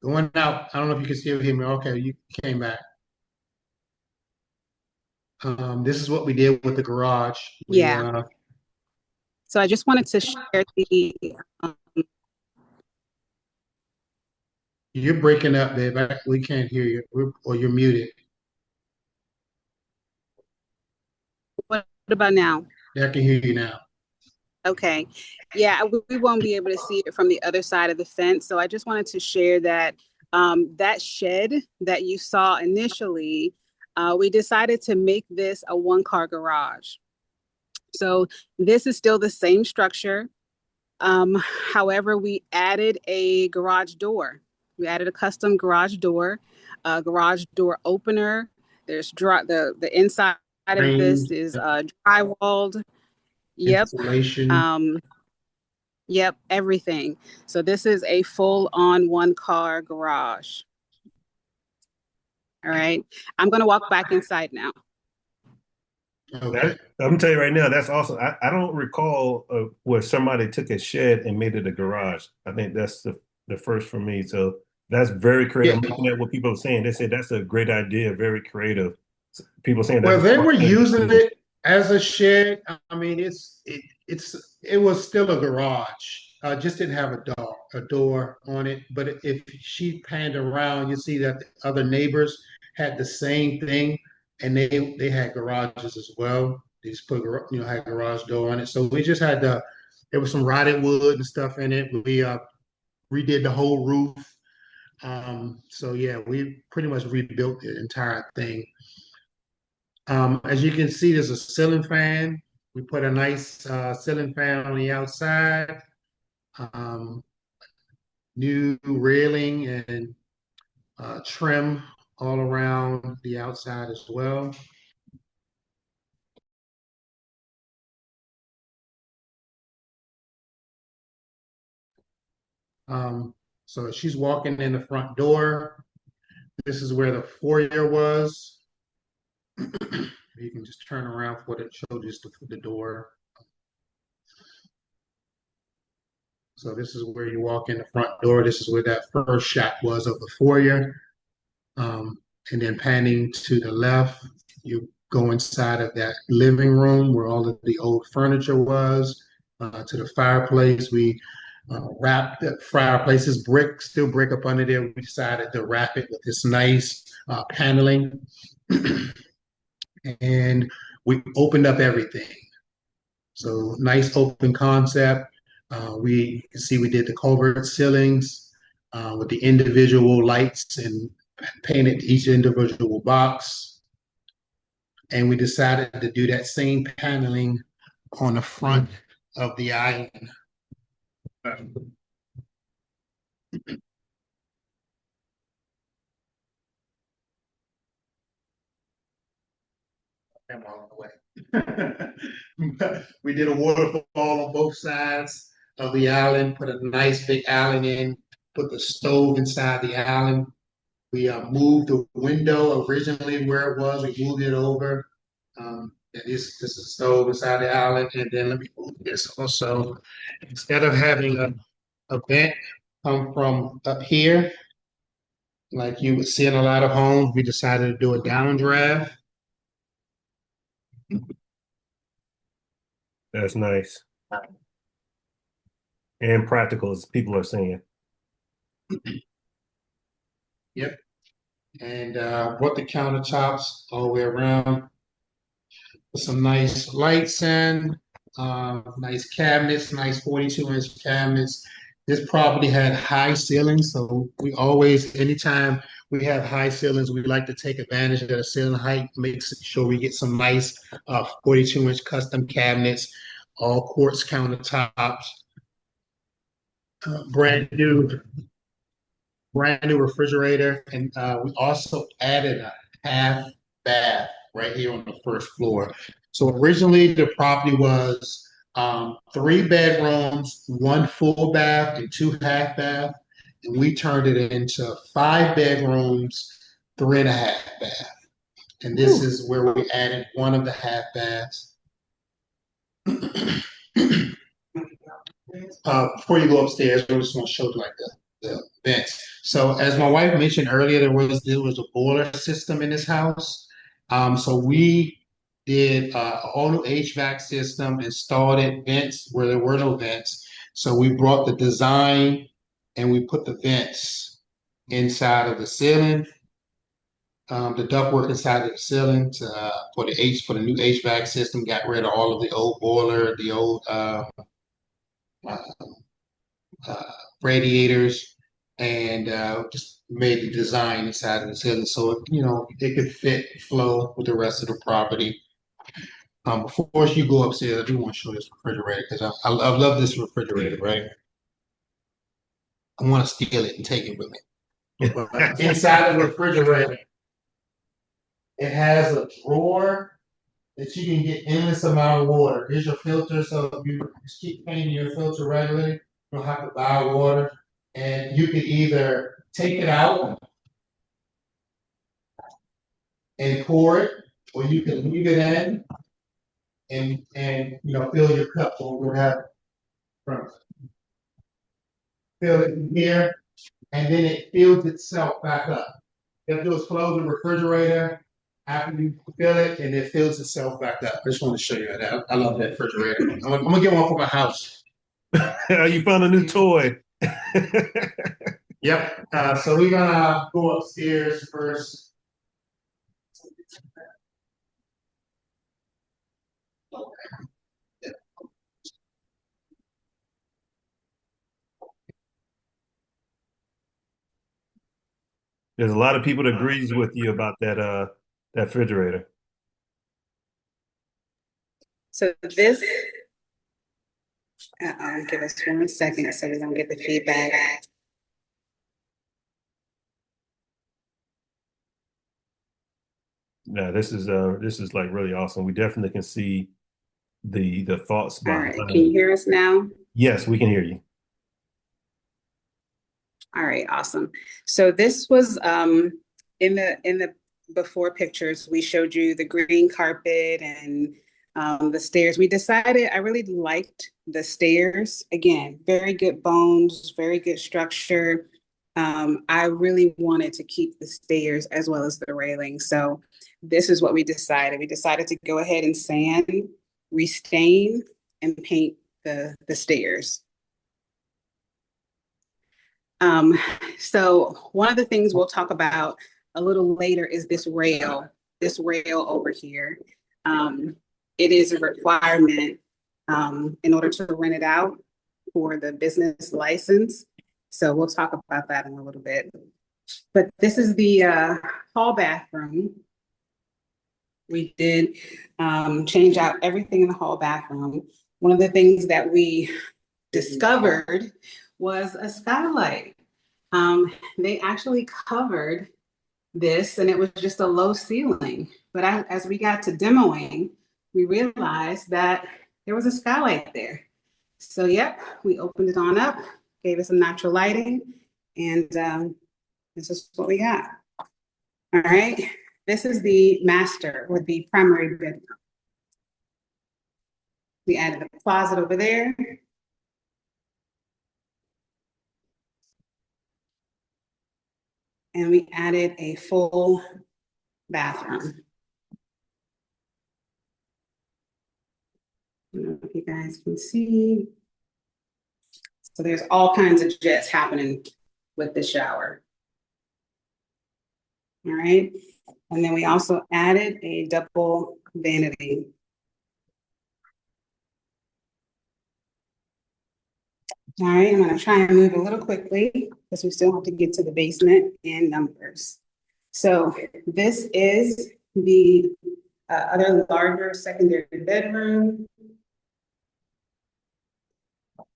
going out. I don't know if you can still hear me. Okay, you came back. This is what we did with the garage. Yeah. So I just wanted to share um, You're breaking up, babe. We can't hear you, or you're muted. what about now? Yeah, I can hear you now. Okay. Yeah, we won't be able to see it from the other side of the fence. So I just wanted to share that that shed that you saw initially, we decided to make this a one-car garage. So this is still the same structure. However, we added a garage door. We added a custom garage door, garage door opener. There's the inside of this Framed is drywalled. Yep. insulation. Um, yep, everything. So this is a full-on one-car garage. All right. I'm gonna walk back inside now. Okay. I'm gonna tell you right now, that's awesome. I don't recall where somebody took a shed and made it a garage. I think that's the first for me. So that's very creative. Yeah. I'm looking at what people are saying. They say that's a great idea, very creative. People saying Well, that's they were using it as a shed. I mean, it was still a garage. Just didn't have a door on it. But if she panned around, you see that the other neighbors had the same thing, and they had garages as well. They just put had garage door on it. So we just had there was some rotted wood and stuff in it. We redid the whole roof. So yeah, we pretty much rebuilt the entire thing. As you can see, there's a ceiling fan. We put a nice ceiling fan on the outside, um, new railing and trim all around the outside as well. So she's walking in the front door. This is where the foyer was. You can just turn around for it show just the door. So this is where you walk in the front door. This is where that first shot was of the foyer. And then panning to the left, you go inside of that living room where all of the old furniture was. To the fireplace, we wrapped the fireplace is brick, still brick up under there. We decided to wrap it with this nice paneling. And we opened up everything. So nice open concept. We can see we did the culvert ceilings with the individual lights and painted each individual box. And we decided to do that same paneling on the front of the island. I'm on the way. We did a waterfall on both sides of the island, put a nice big island in, put the stove inside the island. We moved the window originally where it was, we moved it over. This is a stove inside the island, and then let me move this also. Instead of having a vent come from up here, like you would see in a lot of homes, we decided to do a downdraft. That's nice and practical, as people are saying. Yep. And brought the countertops all the way around. Put some nice lights in, nice cabinets, nice 42-inch cabinets. This property had high ceilings, so we always, anytime we have high ceilings. We like to take advantage of the ceiling height, make sure we get some nice 42-inch custom cabinets, all quartz countertops, brand new refrigerator, and we also added a half bath right here on the first floor. So originally the property was 3 bedrooms, 1 full bath, and 2 half bath, and we turned it into 5 bedrooms, 3.5 bath. And this is where we added one of the half baths. Before you go upstairs, I just want to show you like the vents. So as my wife mentioned earlier, there was a boiler system in this house. So we did a whole new HVAC system, installed it, vents where there were no vents. So we brought the design and we put the vents inside of the ceiling, the ductwork inside of the ceiling for the new HVAC system. Got rid of all of the old boiler, the old uh, radiators, and just made the design inside of the ceiling so it could fit flow with the rest of the property. Before you go upstairs, I do want to show this refrigerator because I love this refrigerator, right? I want to steal it and take it with me. But inside the refrigerator, it has a drawer that you can get endless amount of water. Here's your filter, so if you just keep cleaning your filter regularly, you don't have to buy water. And you can either take it out and pour it, or you can leave it in and fill your cup. So we'll have from fill it in here, and then it fills itself back up. It just close the refrigerator after you fill it, and it fills itself back up. I just want to show you that. I love that refrigerator. I'm gonna get one for my house. You found a new toy. Yep. So we're gonna go upstairs first. There's a lot of people that agrees with you about that refrigerator. So this, give us 1 second so we don't get the feedback. Yeah, this is like really awesome. We definitely can see the thoughts All right, behind can you it. hear us now? Yes, we can hear you. All right, awesome. So this was in the before pictures, we showed you the green carpet and the stairs. We decided I really liked the stairs. Again, very good bones, very good structure. I really wanted to keep the stairs as well as the railing. So this is what we decided. We decided to go ahead and sand, restain, and paint the stairs. So one of the things we'll talk about a little later is this rail over here. It is a requirement in order to rent it out for the business license. So we'll talk about that in a little bit. But this is the hall bathroom. We did change out everything in the hall bathroom. One of the things that we discovered was a skylight. They actually covered this and it was just a low ceiling. But as we got to demoing, we realized that there was a skylight there. So yep, we opened it on up, gave it some natural lighting, and this is what we got. All right, this is the master or the primary bedroom. We added a closet over there. And we added a full bathroom. I don't know if you guys can see. So there's all kinds of jets happening with the shower. All right. And then we also added a double vanity. All right, I'm gonna try and move a little quickly because we still have to get to the basement and numbers. So this is the other larger secondary bedroom.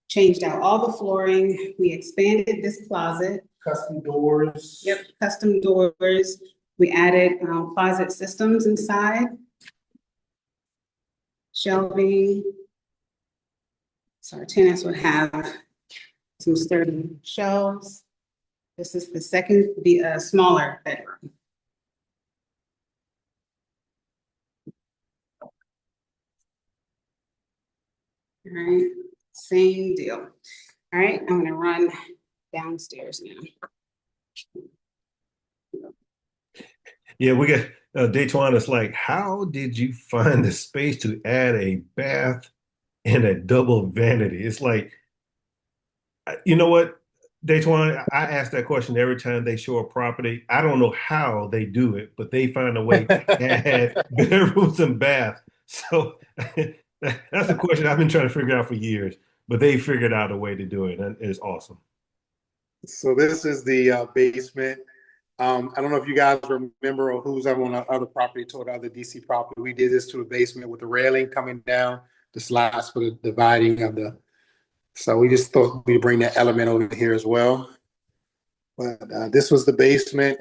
Changed out all the flooring. We expanded this closet. Custom doors. Yep, custom doors. We added closet systems inside. Shelving. So our tenants would have some sturdy shelves. This is the smaller bedroom. All right, same deal. All right, I'm gonna run downstairs now. Yeah, we got Daytwan is like, how did you find the space to add a bath and a double vanity? It's like, you know what, Daytwan, I ask that question every time they show a property. I don't know how they do it, but they find a way to add bedrooms and bath. So that's a question I've been trying to figure out for years, but they figured out a way to do it, and it's awesome. So this is the basement. I don't know if you guys remember or who's ever on the other property tour, the other DC property. We did this to the basement with the railing coming down, the slats for the dividing of the. So we just thought we'd bring that element over here as well. But this was the basement.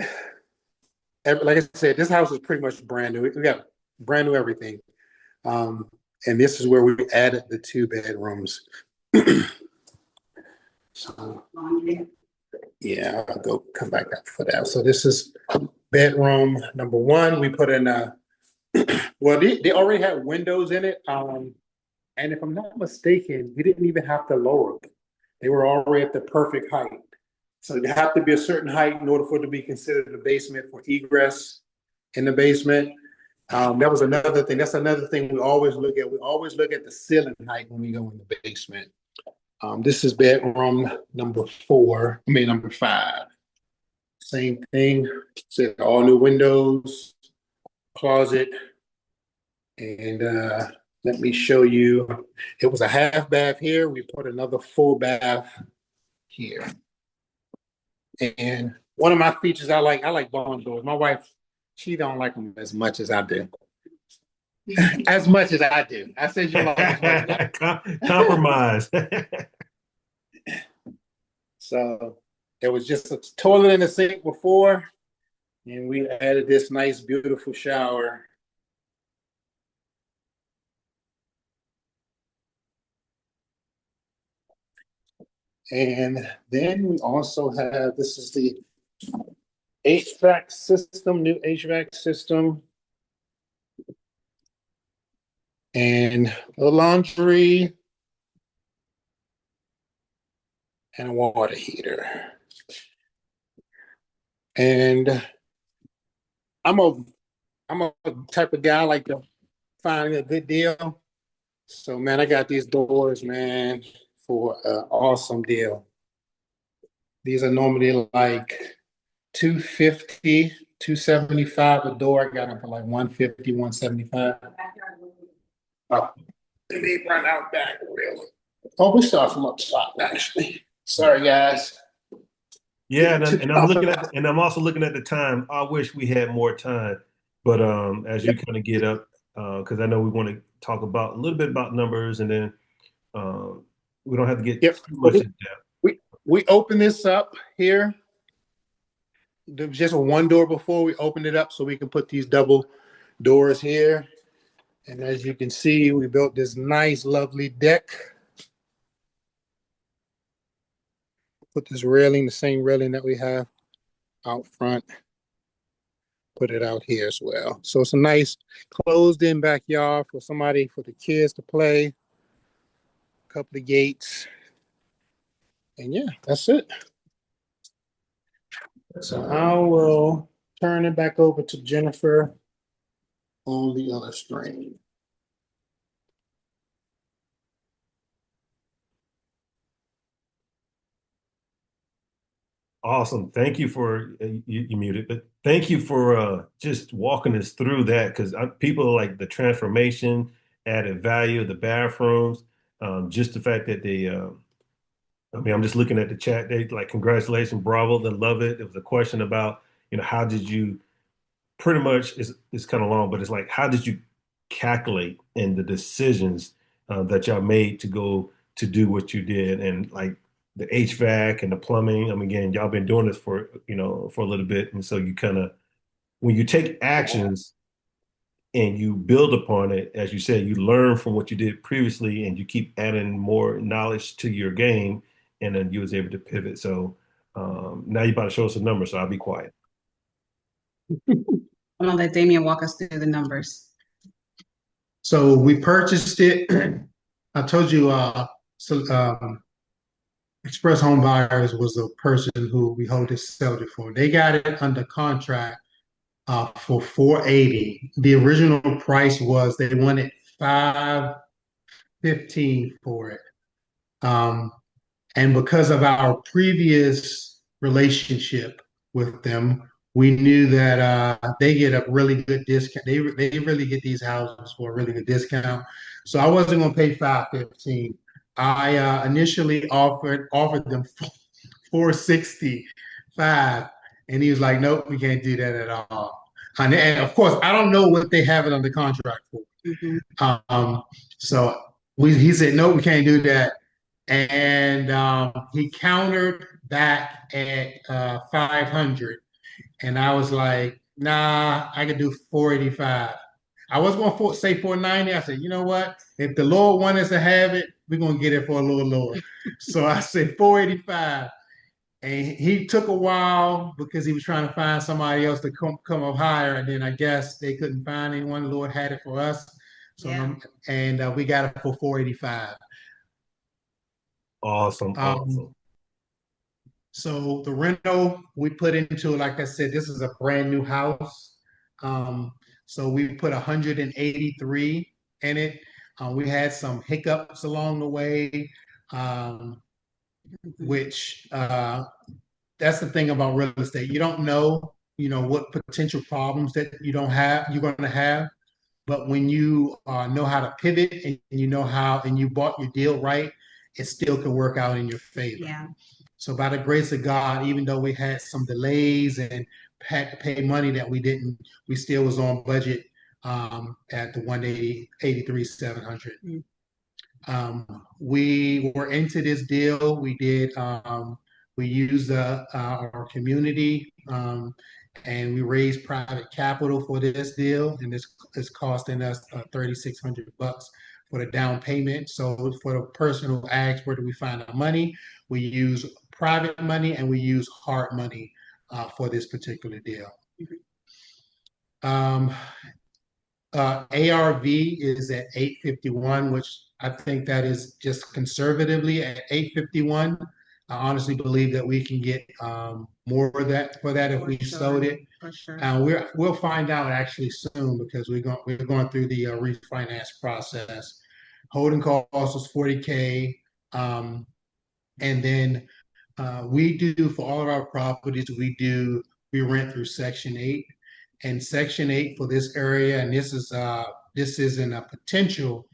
Like I said, this house is pretty much brand new. We got brand new everything. And this is where we added the 2 bedrooms. So yeah, I'll come back up for that. So this is bedroom number 1. We put in well, they already had windows in it. And if I'm not mistaken, we didn't even have to lower them. They were already at the perfect height. So they have to be a certain height in order for it to be considered a basement for egress in the basement. That was another thing. That's another thing we always look at. We always look at the ceiling height when we go in the basement. This is bedroom number 5. Same thing. So all new windows, closet, and let me show you. It was a half bath here. We put another full bath here. And one of my features I like barn doors. My wife, she don't like them as much as I do. As much as I do. I said you like as much as I do. Compromise. So there was just a toilet and a sink before, and we added this nice, beautiful shower. And then we also have, this is the HVAC system, new HVAC system. And a laundry and a water heater. And I'm a type of guy I like to find a good deal. So man, I got these doors, man, for an awesome deal. These are normally like $250, $275 a door. I got them for like $150, $175. Oh, let me run out back real. Oh, we start from up top, actually. Sorry, guys. Yeah, and I'm also looking at the time. I wish we had more time, but as you kind of get up, because I know we want to talk about a little bit about numbers, and then we don't have to get too much in depth. We open this up here. There was just a one door before. We opened it up so we can put these double doors here. And as you can see, we built this nice, lovely deck. Put this railing, the same railing that we have out front. Put it out here as well. So it's a nice closed-in backyard for the kids to play. A couple of gates. And yeah, that's it. So I will turn it back over to Jennifer on the other screen. Awesome. Thank you for you muted, but thank you for just walking us through that because people like the transformation, added value of the bathrooms, just the fact that they. I mean, I'm just looking at the chat. They like congratulations, bravo, they love it. There was a question about how did you pretty much it's kind of long, but it's like, how did you calculate and the decisions that y'all made to go to do what you did, and like the HVAC and the plumbing? I mean, again, y'all been doing this for for a little bit, and so you kind of when you take actions and you build upon it, as you said, you learn from what you did previously, and you keep adding more knowledge to your game, and then you was able to pivot. So now you're about to show us some numbers, so I'll be quiet. I'm gonna let Dameon walk us through the numbers. So we purchased it. I told you, Express Home Buyers was a person who we hold this sell it for. They got it under contract for 480. The original price was they wanted 515 for it. Um, and because of our previous relationship with them, we knew that they get a really good discount. They really get these houses for a really good discount. So I wasn't going to pay 515. I initially offered them 465, and he was like, "Nope, we can't do that at all." And of course, I don't know what they have it under contract for. Um, so he said, "No, we can't do that." And he countered back at 500, and I was like, "Nah, I could do 485." I was going to say 490. I said, "You know what? If the Lord wants us to have it, we're going to get it for a little lower." So I said 485. And he took a while because he was trying to find somebody else to come up higher. And then I guess they couldn't find anyone. The Lord had it for us. So Yeah. and we got it for 485. Awesome, Um, awesome. so the rental we put into, like I said, this is a brand new house. Um, so we put 183 in it. We had some hiccups along the way, which that's the thing about real estate. You don't know, what potential problems that you're going to have. But when you know how to pivot and you know how, and you bought your deal right, it still can work out in your favor. Yeah. So by the grace of God, even though we had some delays and had to pay money that we didn't, we still was on budget at the 180, 700. We were into this deal. We used our community, and we raised private capital for this deal, and this is costing us $3,600 for the down payment. So for the person who asks where do we find our money, we use private money and we use hard money for this particular deal. Um, ARV is at 851, which I think that is just conservatively at 851. I honestly believe that we can get more of that for that if we sold it. For sure. We'll find out actually soon because we're going through the refinance process. Holding cost was 40K, and then we do for all of our properties. We rent through Section 8, and Section 8 for this area, and this isn't a potential.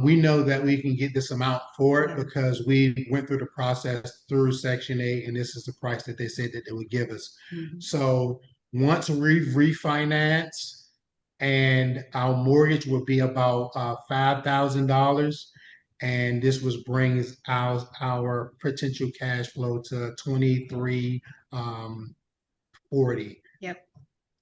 We know that we can get this amount for it because we went through the process through Section 8, and this is the price that they said that they would give us. So once we refinance, and our mortgage would be about $5,000, and this was brings our potential cash flow to 23 40. Yep.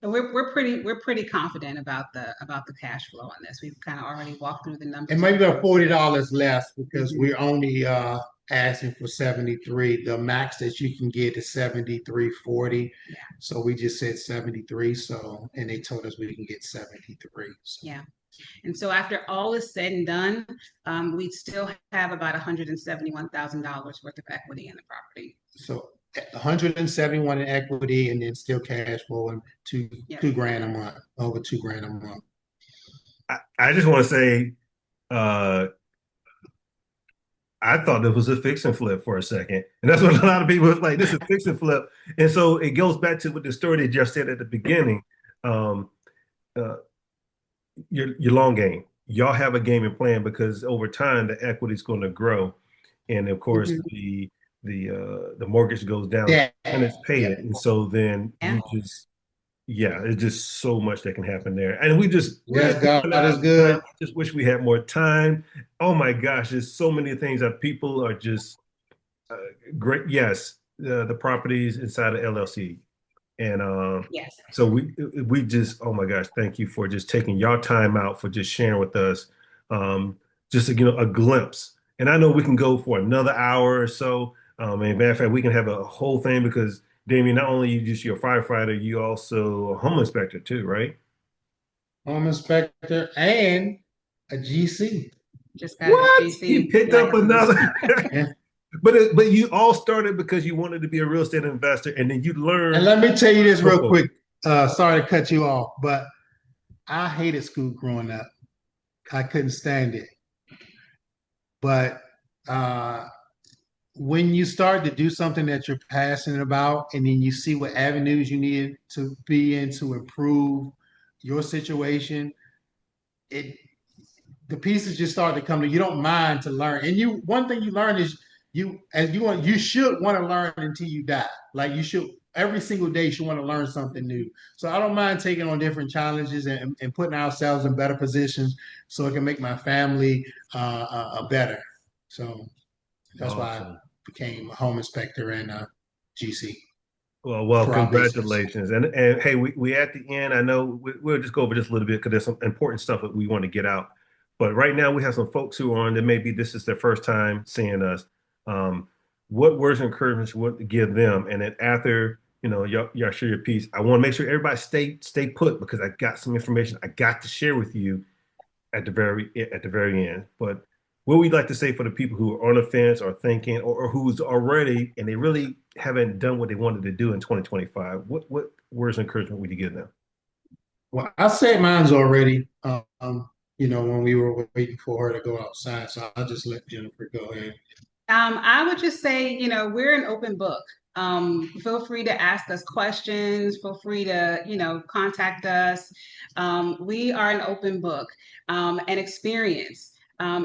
So we're pretty confident about the cash flow on this. We've kind of already walked through the numbers. And maybe about $40 less because we're only asking for 73. The max that you can get is 73.40. Yeah. So we just said 73. So, and they told us we can get 73. So. Yeah. And so after all is said and done, we still have about $171,000 worth of equity in the property. So 171 in equity, and then still cash flow and two grand a month, over 2 grand a month. I just want to say, I thought this was a fix and flip for a second, and that's what a lot of people was like. This is fix and flip, and so it goes back to what the story they just said at the beginning. Um, uh, your long game. Y'all have a gaming plan because over time the equity is going to grow, and of course the mortgage goes down Yeah. and it's paid, Yeah. and so then you just yeah, it's just so much that can happen there. And we're Yes, God running out is of time. good. I just wish we had more time. Oh my gosh, there's so many things that people are just uh, great. Yes, the properties inside of LLC. And Yes. so we just, oh my gosh, thank you for just taking your time out for just sharing with us, just a glimpse. And I know we can go for another hour or so. And matter of fact, we can have a whole thing because Damien, not only you just your firefighter, you also a home inspector too, right? Home inspector and a GC. Just got his What? He GC picked up license. another. Yeah. But you all started because you wanted to be a real estate investor, and then you And learned. let me tell you this Go real for it. quick. Sorry to cut you off, but I hated school growing up. I couldn't stand it. But uh, when you start to do something that you're passionate about, and then you see what avenues you need to be in to improve your situation, it the pieces just start to come to you. Don't mind to learn. And you one thing you learn is you should want to learn until you die. Like you should every single day you should want to learn something new. So I don't mind taking on different challenges and putting ourselves in better positions so it can make my family better. So that's why I Awesome. became a home inspector and a GC Well, for our business. congratulations. And hey, we at the end. I know we'll just go over this a little bit because there's some important stuff that we want to get out. But right now we have some folks who are on that maybe this is their first time seeing us. Um, what words of encouragement you want to give them? And then after, y'all share your piece, I want to make sure everybody stay put because I got some information I got to share with you at the very end. But what we'd like to say for the people who are on the fence or thinking or who's already and they really haven't done what they wanted to do in 2025, what words of encouragement would you give them? Well, I said mine's already. When we were waiting for her to go outside, so I'll just let Jennifer go ahead. I would just say, we're an open book. Feel free to ask us questions. Feel free to, contact us. We are an open book and experience. A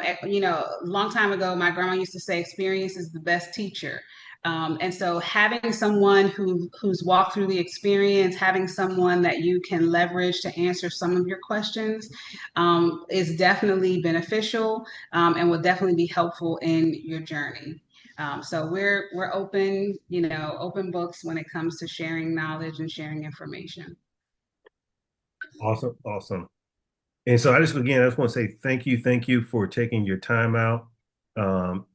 long time ago, my grandma used to say, experience is the best teacher. And so having someone who's walked through the experience, having someone that you can leverage to answer some of your questions is definitely beneficial and will definitely be helpful in your journey. So we're open, open books when it comes to sharing knowledge and sharing information. Awesome, awesome. And so I just want to say thank you for taking your time out,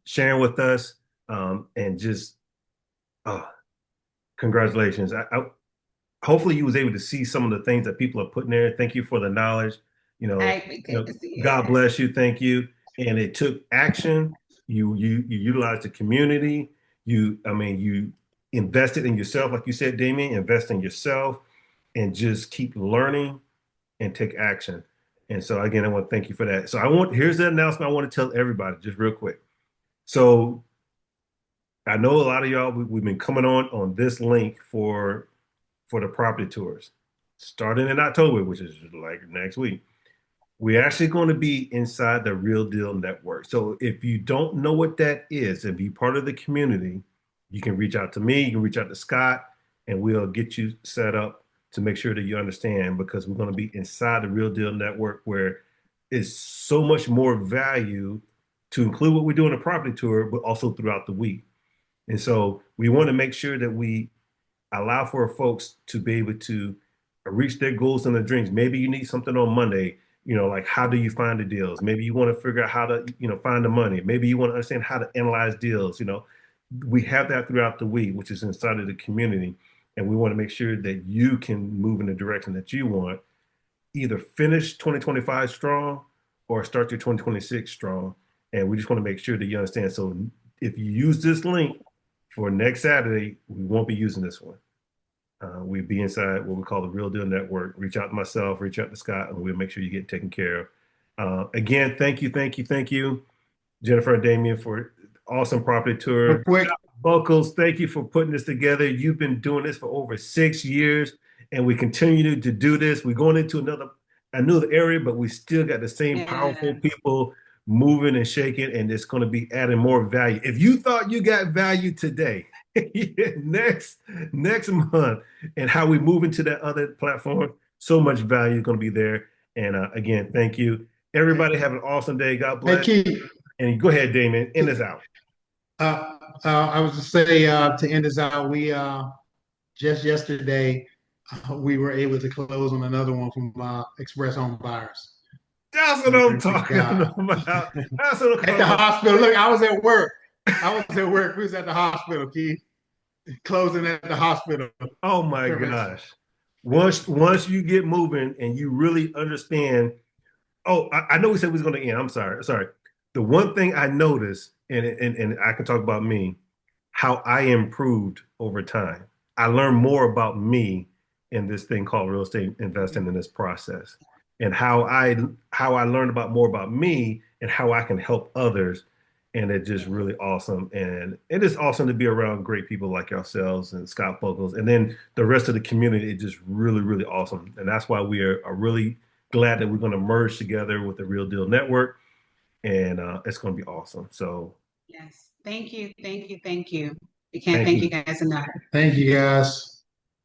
sharing with us, and just uh, congratulations. Hopefully you was able to see some of the things that people are putting there. Thank you for the knowledge. You know, I good to see God it. bless you. Thank you. And it took action. You utilized the community. You invested in yourself, like you said, Damien. Invest in yourself and just keep learning and take action. And so again, I want to thank you for that. So here's the announcement I want to tell everybody just real quick. So I know a lot of y'all we've been coming on this link for the property tours starting in October, which is like next week. We're actually going to be inside the Real Deal Network. So if you don't know what that is, and be part of the community, you can reach out to me, you can reach out to Scott, and we'll get you set up to make sure that you understand because we're going to be inside the Real Deal Network where it's so much more value to include what we do on a property tour, but also throughout the week. And so we want to make sure that we allow for folks to be able to reach their goals and their dreams. Maybe you need something on Monday, like how do you find the deals? Maybe you want to figure out how to, find the money. Maybe you want to understand how to analyze deals. We have that throughout the week, which is inside of the community. And we want to make sure that you can move in the direction that you want, either finish 2025 strong or start your 2026 strong. And we just want to make sure that you understand. So if you use this link for next Saturday, we won't be using this one. We'd be inside what we call the Real Deal Network. Reach out to myself, reach out to Scott, and we'll make sure you get taken care of. Again, thank you, Jennifer and Dameon, for awesome property Real tour. quick, Scott Buckles, thank you for putting this together. You've been doing this for over 6 years, and we continue to do this. We're going into another area, but we still got the same powerful Yeah. people moving and shaking, and it's going to be adding more value. If you thought you got value today, Yeah, next month, and how we move into that other platform. So much value is going to be there. And again, thank you. Everybody have an awesome day. God Hey, bless. Keith, And go ahead, Damon. End us out. I was to say to end this out, we just yesterday we were able to close on another one from Express Home Buyers. That's what I'm Glory to talking God. about. That's what I'm At talking the about. hospital. Look, I was at work. We was at the hospital, Keith. Closing at the hospital Oh my service. gosh. Once you get moving and you really understand. Oh, I know we said we was going to end. I'm sorry. Sorry. The one thing I noticed, and I can talk about me, how I improved over time. I learned more about me in this thing called real estate investing in this process, and how I learned about more about me and how I can help others. And it's just really awesome. And it is awesome to be around great people like yourselves and Scott Buckles. And then the rest of the community is just really, really awesome. And that's why are really glad that we're going to merge together with the Real Deal Network. And it's going to be awesome. So Yes. Thank you. Thank you. Thank you. We can't thank thank you you. guys enough. Thank you, guys.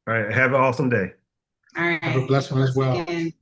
All right. Have an awesome day. All Have a right. blessed one as Once well. again,